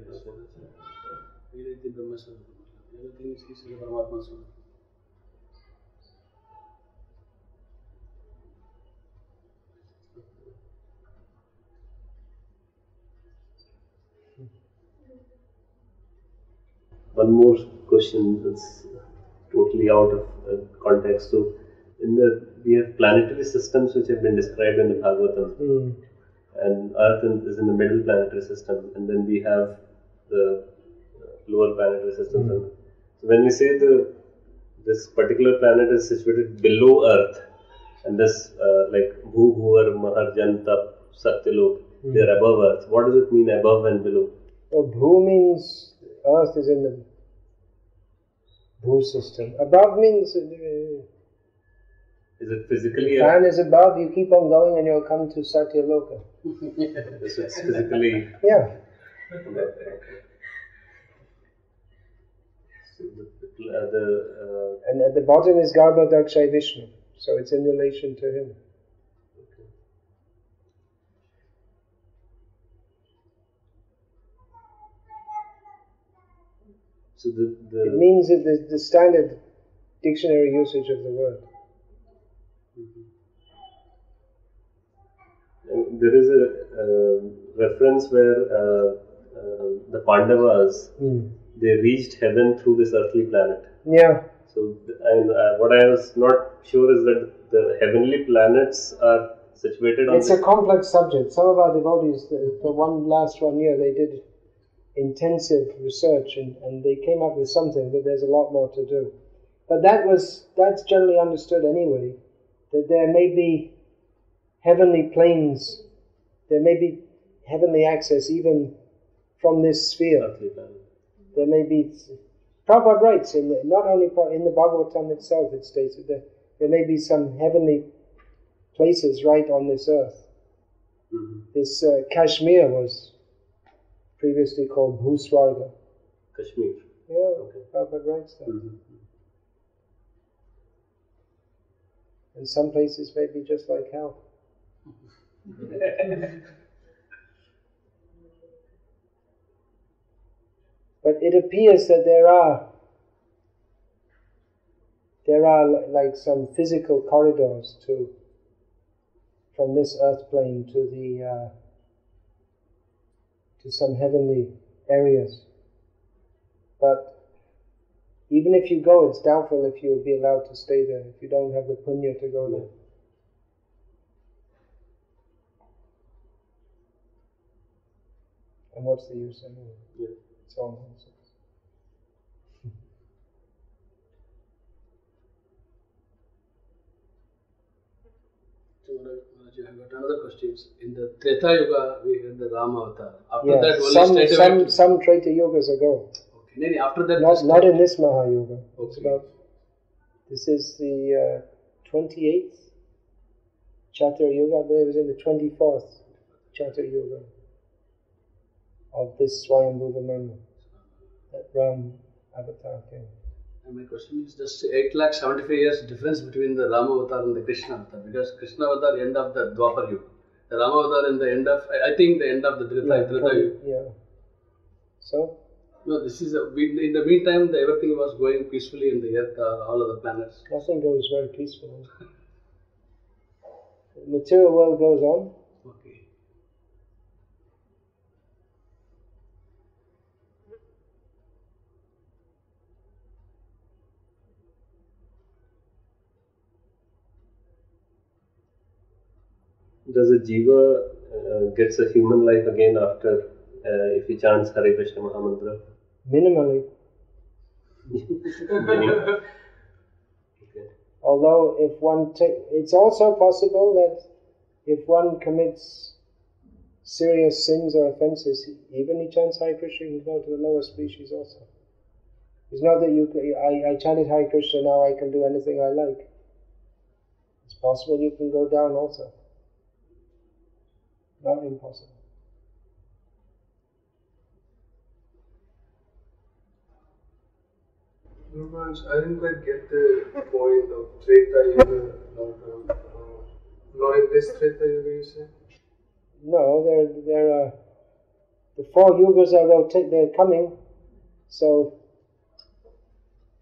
One more question that's totally out of context. So, we have planetary systems which have been described in the Bhagavatam, and Earth is in the middle planetary system, and then we have the lower planetary systems. And so when we say this particular planet is situated below Earth, and this like Bhu Bhuvar Mahar Jan Tap Satyalok, they are above Earth. What does it mean above and below? Well, Bhu means Earth is in the Bhu system. Above means is it physically? Fan is above, you keep on going and you'll come to Satyaloka. So it's physically. Yeah. So and at the bottom is Garbhadakshay Vishnu, so it's in relation to him. So it means that the standard dictionary usage of the word. There is a reference where the Pandavas they reached heaven through this earthly planet. Yeah. So, what I was not sure is that the heavenly planets are situated on. It's a complex subject. Some of our devotees, for last 1 year, they did intensive research and they came up with something, but there's a lot more to do. But that's generally understood anyway, that there may be heavenly planes, there may be heavenly access even from this sphere. There may be, Prabhupada writes, not only in the Bhagavatam itself it states that there may be some heavenly places right on this earth. This Kashmir was previously called Bhuswarga. Kashmir. Yeah, okay. Prabhupada writes that. And some places may be just like hell. But it appears that there there are like some physical corridors from this earth plane to some heavenly areas. But even if you go, it's doubtful if you will be allowed to stay there, if you don't have the punya to go there. And what's the use anyway? Yeah. It's all nonsense. Maharaj, I got another question. In the Treta Yuga, we had the Rama avatar. After that, only some Treta Yugas ago. Okay. After that, not in this Mahayuga. Okay. This is the 28th Chatur Yuga. I believe it was in the 24th Chatur Yuga of this Swayambhuva Manu, that Ram avatar came. And my question is just 8,75 years difference between the Rama avatar and the Krishna avatar, because Krishna avatar end of the Dwapar Yuga, the Rama avatar in the end of, I think the end of the Treta Yuga. Yeah. So? No, this is in the meantime, everything was going peacefully in the earth, all of the planets. Nothing goes very peacefully. The material world goes on. Okay. Does a jiva gets a human life again after if he chants Hare Krishna Mahamantra? Minimally. Okay. Although it's also possible that if one commits serious sins or offences, even he chants Hare Krishna, he can go to the lower species also. It's not that I chanted Hare Krishna, now I can do anything I like. It's possible you can go down also. Not impossible. No, Maharaj, I didn't quite get the point of Treta Yuga, not in this Treta Yuga, you say? No, there are the 4 yugas they're coming. So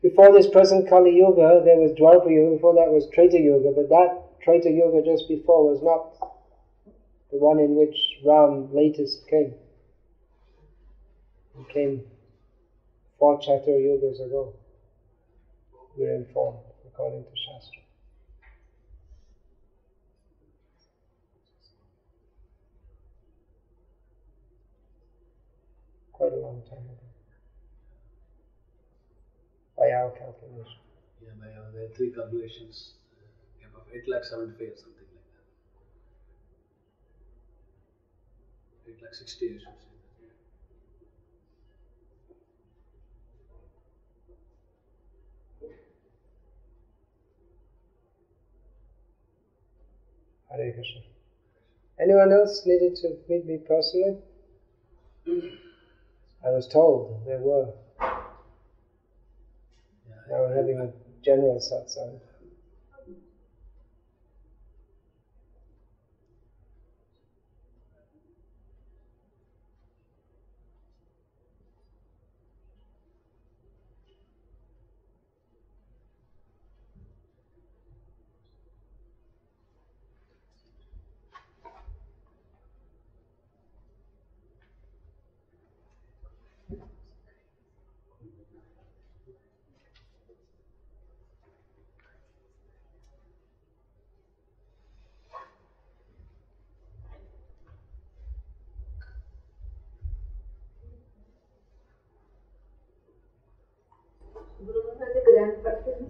before this present Kali Yuga, there was Dwapar Yuga. Before that was Treta Yuga, but that Treta Yuga just before was not the one in which Ram latest came. He came 4 Chatur Yugas ago. We're informed according to Shastra. Quite a long time ago. By our calculation. Yeah, by our 3 calculations, about 8,75 or something like that. 8,60, I should say. Hare Krishna. Anyone else needed to meet me personally? I was told there were. Now we're having a general satsang.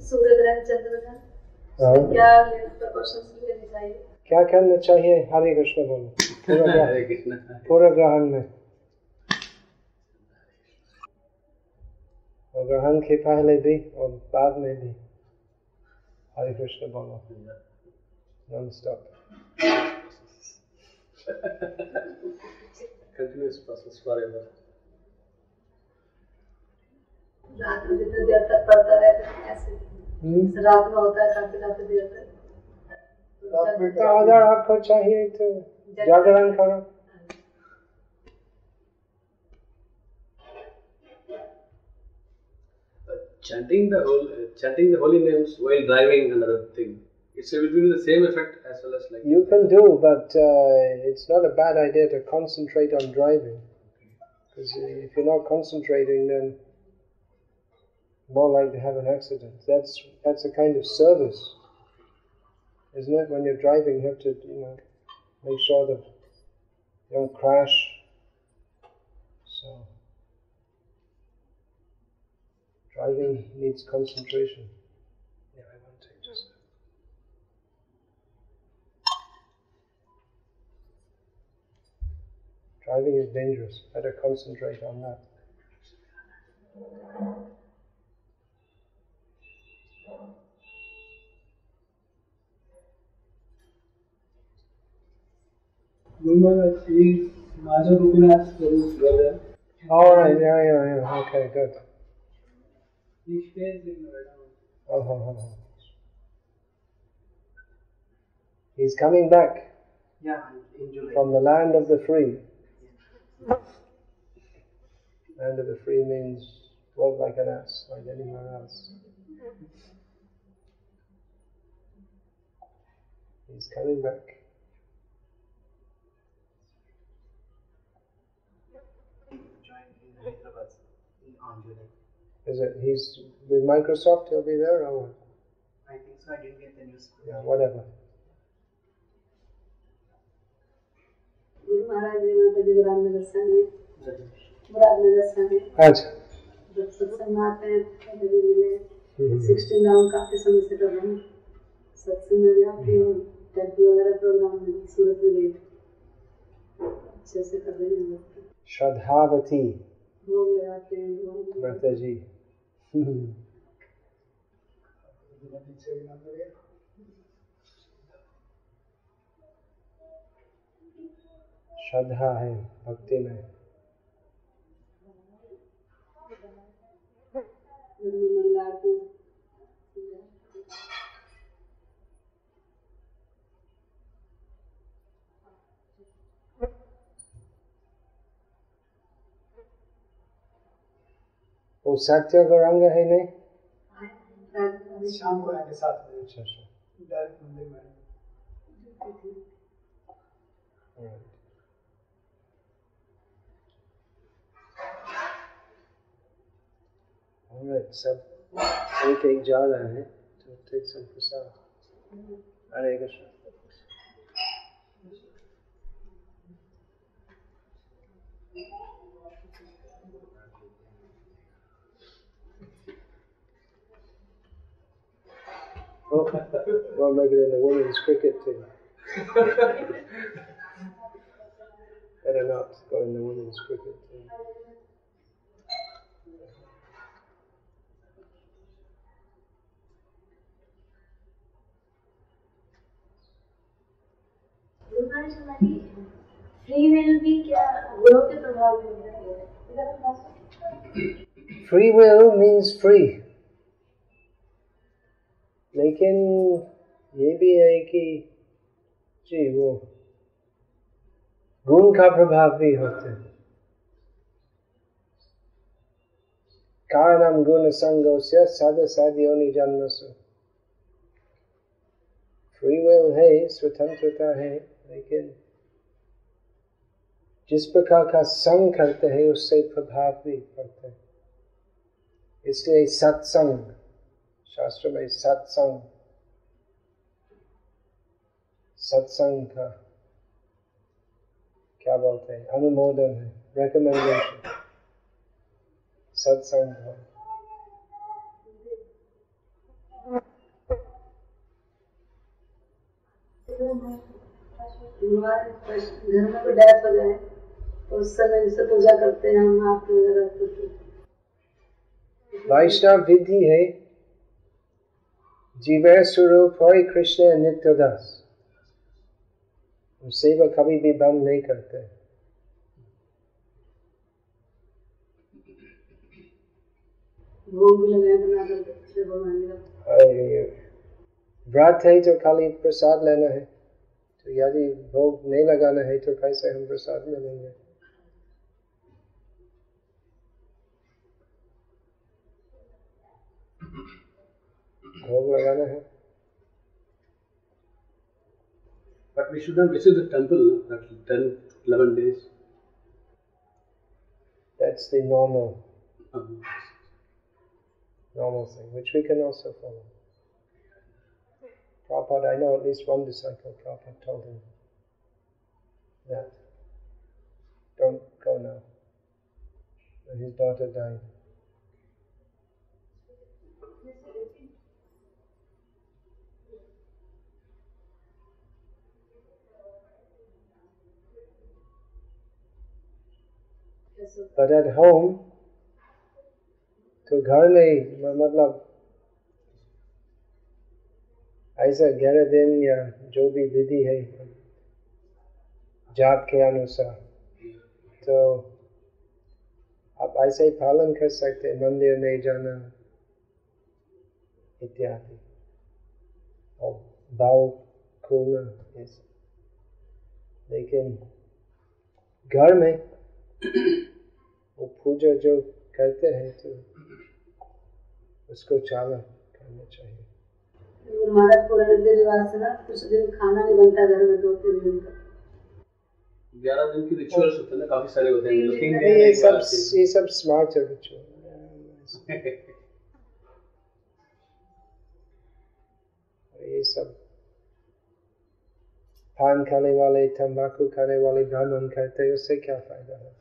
सूर्य ग्रहण चंद्र ग्रहण क्या precautions लेने चाहिए? क्या करना चाहिए? हरे कृष्ण बोलो। पूरा ग्रहण में और ग्रहण के पहले भी और बाद में भी हरे कृष्ण बोलो non stop. Continuous process forever. रात में जितनी देर तक पढ़ता रहता है ऐसे रात में होता है काफी देर तक। तो अगर आपको चाहिए तो जागरण करो। chanting the holy names while driving, another thing. It will be the same effect as well as like. You can do, but it's not a bad idea to concentrate on driving. Because if you're not concentrating, then more likely to have an accident. That's a kind of service, isn't it? When you're driving, you have to, make sure that you don't crash. So, driving needs concentration. Yeah, I want to just. Driving is dangerous. Better concentrate on that. Guru is Maja Gopinath Guru's brother. All right, yeah. Okay, good. He stays in Noida. Oh. He's coming back in July. from the land of the free. Land of the free means walk like an ass, like anywhere else. He's coming back. Joined in Hyderabad on July. Is it? He's with Microsoft. He'll be there, or what? I think so. I didn't get the news. Yeah, whatever. Guru Maharaj जी माता जी रामनगर से हैं, रामनगर से हैं। अच्छा। जब सत्संग में आते हैं कभी मिले 16 राउंड काफी समय से कर रहे हैं सत्संग में भी आपकी टेम्पल वगैरह प्रोग्राम में सूरत में गए अच्छे से कर रहे हैं श्रद्धावती भोग लगाते हैं माता जी। श्रद्धा है भक्ति में। वो सत्य गौरंग है नहीं? शाम को आके 7 बजे अच्छा। डायरेक्ट मंदिर में। Alright, सब एक जा रहा है तो take some prasad. Hare Krishna. Oh, we'll make it in the women's cricket team. Better not go in the women's cricket team. Free will भी क्या गुरु के प्रभाव में है? Free will means free. लेकिन ये भी है कि जी वो गुण का प्रभाव भी होते हैं। कारणम गुण संगोस्य सद सद्योनि जन्मसु। फ्री विल है, स्वतंत्रता है, लेकिन जिस प्रकार का संग करते हैं उससे प्रभाव भी पड़ते हैं। इसलिए सत्संग, शास्त्र में सत्संग का क्या बोलते हैं, अनुमोदन है, रिकमेंडेशन सत्संग का। घर में कोई डेथ हो जाए तो उस समय जैसे पूजा करते हैं हम आप वगैरह। वैष्णव विधि है, जीव स्वरूप हरि कृष्ण नित्य दास। हम सेवा कभी भी बंद नहीं करते। भोग भी लगाए बना करके व्रत है तो खाली प्रसाद लेना है, तो यदि भोग नहीं लगाना है तो कैसे हम प्रसाद में लेंगे? भोग लगाना है. But we shouldn't visit the temple at 10, 11 days. That's the normal thing, which we can also follow. Prabhupada, I know at least one disciple, Prabhupada told him that don't go now. When his daughter died. But at home, तो घर में मतलब ऐसा 11 दिन या जो भी विधि है जात के अनुसार, तो आप ऐसे ही पालन कर सकते, मंदिर नहीं जाना इत्यादि, और बाल खोलना ऐसे. लेकिन घर में वो पूजा जो करते हैं तो उसको चालन करना चाहिए. हमारा पुराने रिवाज से ना कुछ दिन खाना नहीं बनता घर में 2-3 दिन तक. 11 दिन की रिचुअल्स होते हैं ना, काफी सारे होते हैं. 3 दिन ये सब स्मार्ट रिचुअल. ये सब पान खाने वाले, तंबाकू खाने वाले ब्राह्मण करते, उससे क्या फायदा होता?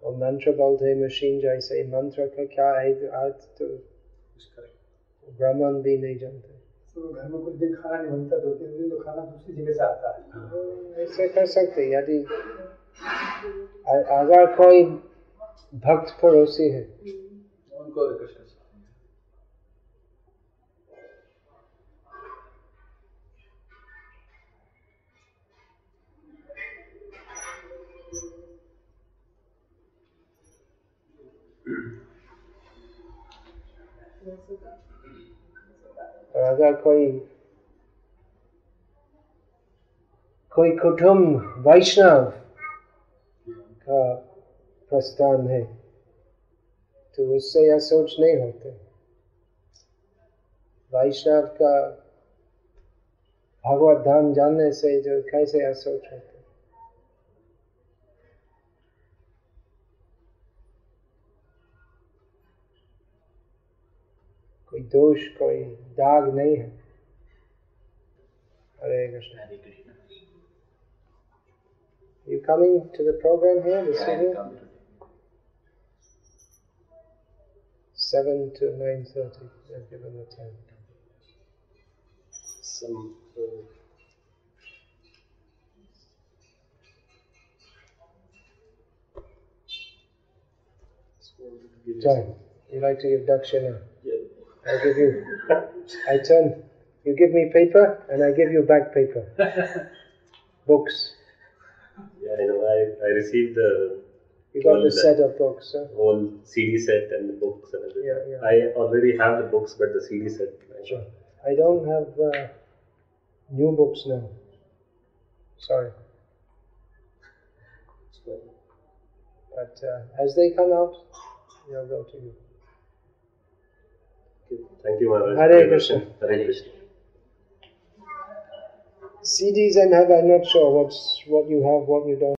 और मंत्र बोलते मशीन जैसे, मंत्र का क्या है अर्थ तो ब्राह्मण भी नहीं जानते. तो घर में कुछ दिन खाना नहीं बनता, 2-3 दिन तो खाना दूसरी जगह से आता है. ऐसे कर सकते. यदि अगर कोई भक्त पड़ोसी है उनको रिक्वेस्ट कर सकते. और अगर कोई कुटुंब वैष्णव का प्रस्थान है तो उससे यह सोच नहीं होते. वैष्णव का भगवत धाम जानने से जो कैसे यह सोच होते. कोई दोष, कोई दाग नहीं है. Hare Krishna. Hare Krishna. You coming to the program here this Yeah, I evening? come today. 7 to 9:30. They've given the time. John, you like to give dakshina? I give you. You give me paper and I give you back paper. Books. Yeah, I know. I received the. You got the set of books, huh? Whole CD set and the books and everything. Yeah. I already have the books, but the CD set. Sure. I don't have new books now. Sorry. But as they come out, they'll go to you. Okay. Thank you, Maharaj. Hare Krishna. Hare Krishna. CDs and have, I'm not sure what you have, what you don't.